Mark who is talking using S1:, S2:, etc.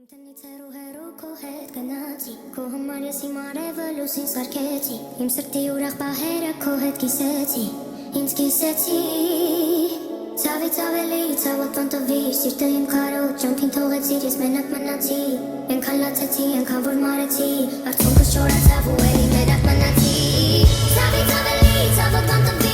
S1: Իմ տնից հեռու քո հետ գնացի, քո համար ես իմ արևը լուսին սարքեցի, իմ սրտի ուրախ պահերը քո հետ կիսեցի, ինձ կիսեցի, ցավից ավելի ցավոտ տանտվիր, սիրտը իմ քարոտ ճամփին թողեցիր, ես մենակ մնացի, այնքան լացեցի, այնքան որ մարեցի, արցունքս չորացավ ու էլի մենակ մնացի, ցավից ավելի ցավոտ տանտվիր